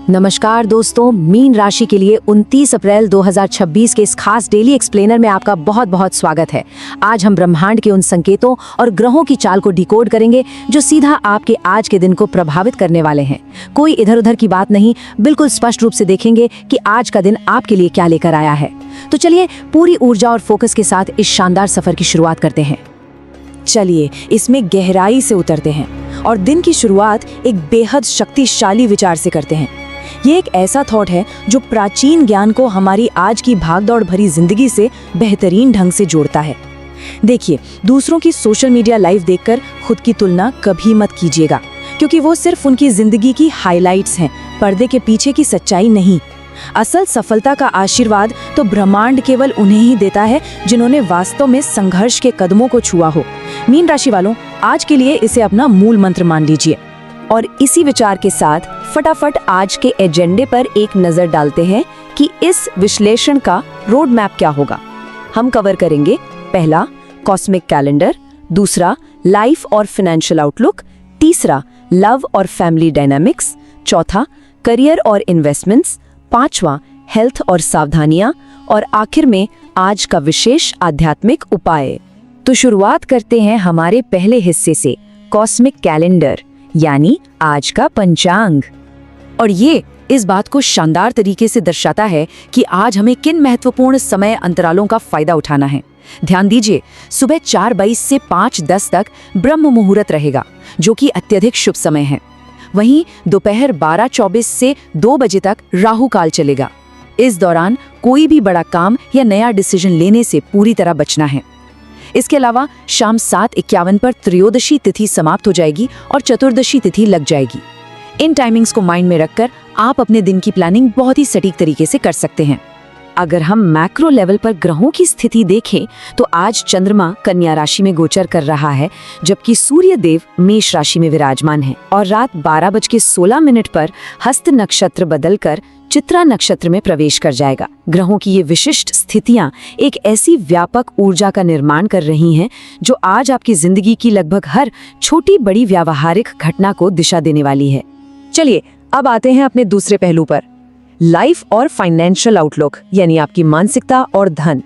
नमस्कार दोस्तों, मीन राशि के लिए 29 अप्रैल 2026 के इस खास डेली एक्सप्लेनर में आपका बहुत बहुत स्वागत है। आज हम ब्रह्मांड के उन संकेतों और ग्रहों की चाल को डिकोड करेंगे जो सीधा आपके आज के दिन को प्रभावित करने वाले हैं। कोई इधर उधर की बात नहीं, बिल्कुल स्पष्ट रूप से देखेंगे कि आज का दिन आपके लिए क्या लेकर आया है। तो चलिए पूरी ऊर्जा और फोकस के साथ इस शानदार सफर की शुरुआत करते हैं। चलिए इसमें गहराई से उतरते हैं और दिन की शुरुआत एक बेहद शक्तिशाली विचार से करते हैं। ये एक ऐसा थॉट है जो प्राचीन ज्ञान को हमारी आज की भागदौड़ भरी जिंदगी से बेहतरीन ढंग से जोड़ता है। देखिए, दूसरों की सोशल मीडिया लाइव देखकर खुद की तुलना कभी मत कीजिएगा, क्योंकि वो सिर्फ उनकी जिंदगी की हाइलाइट्स हैं, पर्दे के पीछे की सच्चाई नहीं। असल सफलता का आशीर्वाद तो ब्रह्मांड केवल उन्हें ही देता है जिन्होंने वास्तव में संघर्ष के कदमों को छुआ हो। मीन राशि वालों, आज के लिए इसे अपना मूल मंत्र मान लीजिए। और इसी विचार के साथ फटाफट आज के एजेंडे पर एक नजर डालते हैं कि इस विश्लेषण का रोड मैप क्या होगा। हम कवर करेंगे पहला, कॉस्मिक कैलेंडर; दूसरा, लाइफ और फाइनेंशियल आउटलुक; तीसरा, लव और फैमिली डायनामिक्स; चौथा, करियर और इन्वेस्टमेंट्स; पांचवा, हेल्थ और सावधानियां; और आखिर में आज का विशेष आध्यात्मिक उपाय। तो शुरुआत करते हैं हमारे पहले हिस्से से, कॉस्मिक कैलेंडर यानी आज का पंचांग। और ये इस बात को शानदार तरीके से दर्शाता है कि आज हमें किन महत्वपूर्ण समय अंतरालों का फायदा उठाना है। ध्यान दीजिए, सुबह 4:22 से 5:10 तक ब्रह्म मुहूर्त रहेगा, जो कि अत्यधिक शुभ समय है। वहीं दोपहर 12:24 से 2 बजे तक राहु काल चलेगा। इस दौरान कोई भी बड़ा काम या नया डिसीजन लेने से पूरी तरह बचना है। इसके अलावा शाम 7:51 पर त्रयोदशी तिथि समाप्त हो जाएगी और चतुर्दशी तिथि लग जाएगी। इन टाइमिंग्स को माइंड में रखकर आप अपने दिन की प्लानिंग बहुत ही सटीक तरीके से कर सकते हैं। अगर हम मैक्रो लेवल पर ग्रहों की स्थिति देखें तो आज चंद्रमा कन्या राशि में गोचर कर रहा है, जबकि सूर्य देव मेष राशि में विराजमान है। और रात 12:16 पर हस्त नक्षत्र बदलकर चित्रा नक्षत्र में प्रवेश कर जाएगा। ग्रहों की ये विशिष्ट स्थितियां एक ऐसी व्यापक ऊर्जा का निर्माण कर रही हैं जो आज आपकी जिंदगी की लगभग हर छोटी बड़ी व्यावहारिक घटना को दिशा देने वाली है। चलिए अब आते हैं अपने दूसरे पहलू पर, लाइफ और फाइनेंशियल आउटलुक यानी आपकी मानसिकता और धन।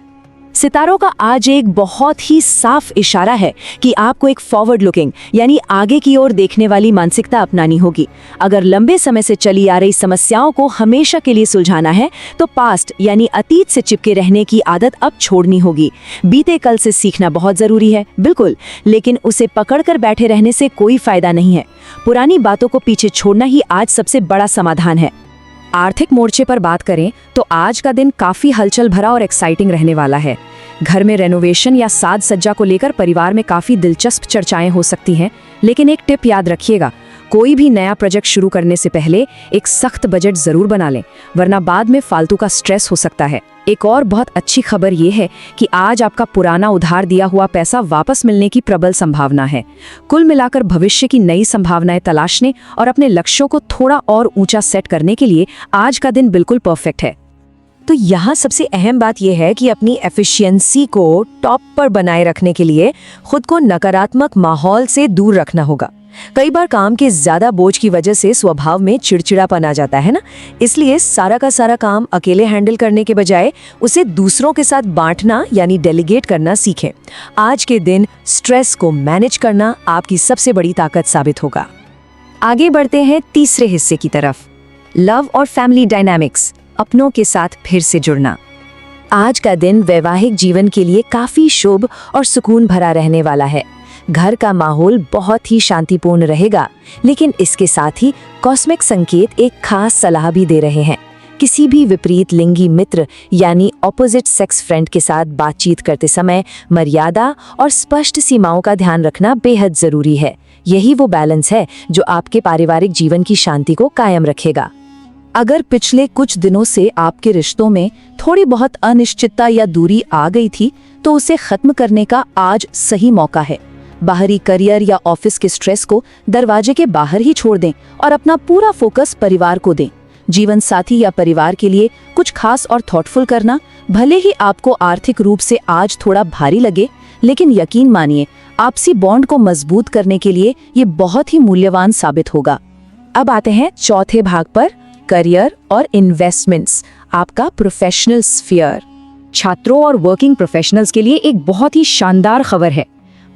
सितारों का आज एक बहुत ही साफ इशारा है कि आपको एक फॉरवर्ड लुकिंग यानी आगे की ओर देखने वाली मानसिकता अपनानी होगी। अगर लंबे समय से चली आ रही समस्याओं को हमेशा के लिए सुलझाना है तो पास्ट यानी अतीत से चिपके रहने की आदत अब छोड़नी होगी। बीते कल से सीखना बहुत जरूरी है, बिल्कुल, लेकिन उसे पकड़कर बैठे रहने से कोई फायदा नहीं है। पुरानी बातों को पीछे छोड़ना ही आज सबसे बड़ा समाधान है। आर्थिक मोर्चे पर बात करें तो आज का दिन काफी हलचल भरा और एक्साइटिंग रहने वाला है। घर में रेनोवेशन या साज सज्जा को लेकर परिवार में काफी दिलचस्प चर्चाएं हो सकती हैं, लेकिन एक टिप याद रखिएगा, कोई भी नया प्रोजेक्ट शुरू करने से पहले एक सख्त बजट जरूर बना लें, वरना बाद में फालतू का स्ट्रेस हो सकता है। एक और बहुत अच्छी खबर ये है कि आज आपका पुराना उधार दिया हुआ पैसा वापस मिलने की प्रबल संभावना है। कुल मिलाकर भविष्य की नई संभावनाएं तलाशने और अपने लक्ष्यों को थोड़ा और ऊंचा सेट करने के लिए आज का दिन बिल्कुल परफेक्ट है। तो यहाँ सबसे अहम बात यह है कि अपनी एफिशिएंसी को टॉप पर बनाए रखने के लिए खुद को नकारात्मक माहौल से दूर रखना होगा। कई बार काम के ज्यादा बोझ की वजह से स्वभाव में चिड़चिड़ापन आ जाता है ना, इसलिए सारा का सारा काम अकेले हैंडल करने के बजाय उसे दूसरों के साथ बांटना यानी डेलीगेट करना सीखें। आज के दिन स्ट्रेस को मैनेज करना आपकी सबसे बड़ी ताकत साबित होगा। आगे बढ़ते हैं तीसरे हिस्से की तरफ, लव और फैमिली डायनामिक्स, अपनों के साथ फिर से जुड़ना। आज का दिन वैवाहिक जीवन के लिए काफी शुभ और सुकून भरा रहने वाला है। घर का माहौल बहुत ही शांतिपूर्ण रहेगा, लेकिन इसके साथ ही कॉस्मिक संकेत एक खास सलाह भी दे रहे हैं। किसी भी विपरीत लिंगी मित्र यानी ऑपोजिट सेक्स फ्रेंड के साथ बातचीत करते समय मर्यादा और स्पष्ट सीमाओं का ध्यान रखना बेहद जरूरी है। यही वो बैलेंस है जो आपके पारिवारिक जीवन की शांति को कायम रखेगा। अगर पिछले कुछ दिनों से आपके रिश्तों में थोड़ी बहुत अनिश्चितता या दूरी आ गई थी, तो उसे खत्म करने का आज सही मौका है। बाहरी करियर या ऑफिस के स्ट्रेस को दरवाजे के बाहर ही छोड़ दें और अपना पूरा फोकस परिवार को दें। जीवन साथी या परिवार के लिए कुछ खास और थॉटफुल करना, भले ही आपको आर्थिक रूप से आज थोड़ा भारी लगे, लेकिन यकीन मानिए आपसी बॉन्ड को मजबूत करने के लिए ये बहुत ही मूल्यवान साबित होगा। अब आते हैं चौथे भाग पर, करियर और इन्वेस्टमेंट्स, आपका प्रोफेशनल स्फीयर। छात्रों और वर्किंग प्रोफेशनल्स के लिए एक बहुत ही शानदार खबर है।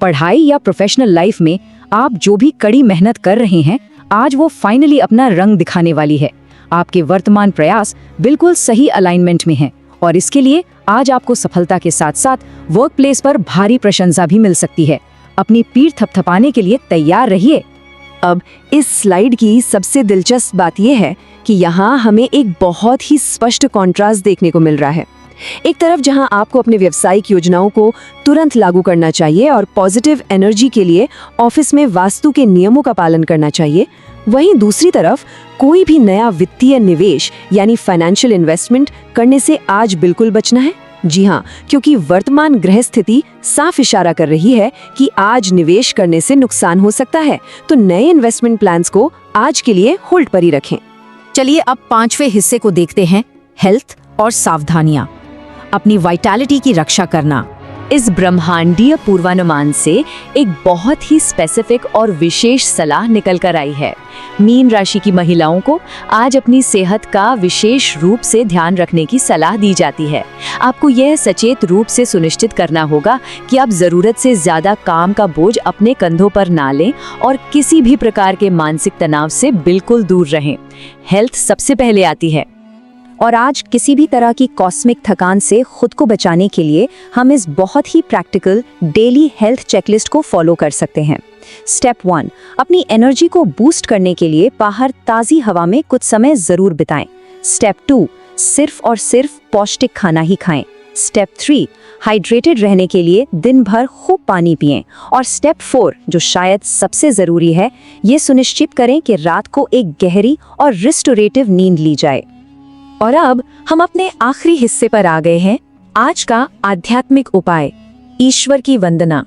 पढ़ाई या प्रोफेशनल लाइफ में आप जो भी कड़ी मेहनत कर रहे हैं, आज वो फाइनली अपना रंग दिखाने वाली है। आपके वर्तमान प्रयास बिल्कुल सही अलाइनमेंट में हैं और इसके लिए आज आपको सफलता के साथ साथ वर्क प्लेस पर भारी प्रशंसा भी मिल सकती है। अपनी पीठ थपथपाने के लिए तैयार रहिए। अब इस स्लाइड की सबसे दिलचस्प बात यह है कि यहाँ हमें एक बहुत ही स्पष्ट कॉन्ट्रास्ट देखने को मिल रहा है। एक तरफ जहां आपको अपने व्यावसायिक योजनाओं को तुरंत लागू करना चाहिए और पॉजिटिव एनर्जी के लिए ऑफिस में वास्तु के नियमों का पालन करना चाहिए, वहीं दूसरी तरफ कोई भी नया वित्तीय निवेश यानी फाइनेंशियल इन्वेस्टमेंट करने से आज बिल्कुल बचना है। जी हाँ, क्योंकि वर्तमान ग्रह स्थिति साफ इशारा कर रही है कि आज निवेश करने से नुकसान हो सकता है, तो नए इन्वेस्टमेंट प्लान्स को आज के लिए होल्ड पर ही रखें। चलिए अब 5वें हिस्से को देखते हैं, हेल्थ और सावधानियां। अपनी वाइटैलिटी की रक्षा करना। इस ब्रह्मांडीय पूर्वानुमान से एक बहुत ही स्पेसिफिक और विशेष सलाह निकल कर आई है। मीन राशि की महिलाओं को आज अपनी सेहत का विशेष रूप से ध्यान रखने की सलाह दी जाती है। आपको यह सचेत रूप से सुनिश्चित करना होगा कि आप जरूरत से ज्यादा काम का बोझ अपने कंधों पर ना लें और किसी भी प्रकार के मानसिक तनाव से बिल्कुल दूर रहें। हेल्थ सबसे पहले आती है और आज किसी भी तरह की कॉस्मिक थकान से खुद को बचाने के लिए हम इस बहुत ही प्रैक्टिकल डेली हेल्थ चेकलिस्ट को फॉलो कर सकते हैं। स्टेप 1, अपनी एनर्जी को बूस्ट करने के लिए बाहर ताज़ी हवा में कुछ समय जरूर बिताएं। स्टेप 2, सिर्फ और सिर्फ पौष्टिक खाना ही खाएं। स्टेप 3, हाइड्रेटेड रहने के लिए दिन भर खूब पानी पिएं। और स्टेप 4, जो शायद सबसे ज़रूरी है, ये सुनिश्चित करें कि रात को एक गहरी और रिस्टोरेटिव नींद ली जाए। और अब हम अपने आखिरी हिस्से पर आ गए हैं, आज का आध्यात्मिक उपाय, ईश्वर की वंदना।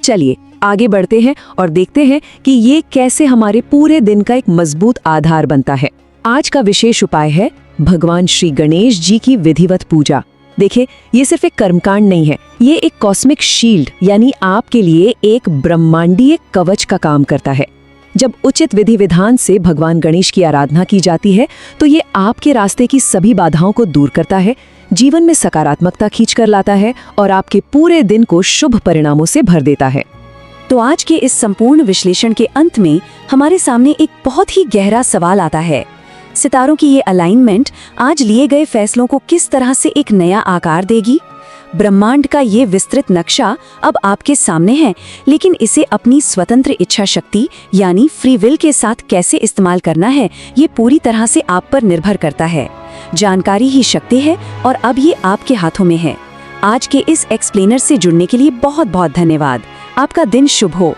चलिए आगे बढ़ते हैं और देखते हैं कि ये कैसे हमारे पूरे दिन का एक मजबूत आधार बनता है। आज का विशेष उपाय है भगवान श्री गणेश जी की विधिवत पूजा। देखिए, ये सिर्फ एक कर्मकांड नहीं है, ये एक कॉस्मिक शील्ड यानी आपके लिए एक ब्रह्मांडीय कवच का काम करता है। जब उचित विधि विधान से भगवान गणेश की आराधना की जाती है तो ये आपके रास्ते की सभी बाधाओं को दूर करता है, जीवन में सकारात्मकता खींच कर लाता है और आपके पूरे दिन को शुभ परिणामों से भर देता है। तो आज के इस संपूर्ण विश्लेषण के अंत में हमारे सामने एक बहुत ही गहरा सवाल आता है। सितारों की ये अलाइनमेंट आज लिए गए फैसलों को किस तरह से एक नया आकार देगी? ब्रह्मांड का ये विस्तृत नक्शा अब आपके सामने है, लेकिन इसे अपनी स्वतंत्र इच्छा शक्ति यानी फ्री विल के साथ कैसे इस्तेमाल करना है, ये पूरी तरह से आप पर निर्भर करता है। जानकारी ही शक्ति है और अब ये आपके हाथों में है। आज के इस एक्सप्लेनर से जुड़ने के लिए बहुत बहुत धन्यवाद। आपका दिन शुभ हो।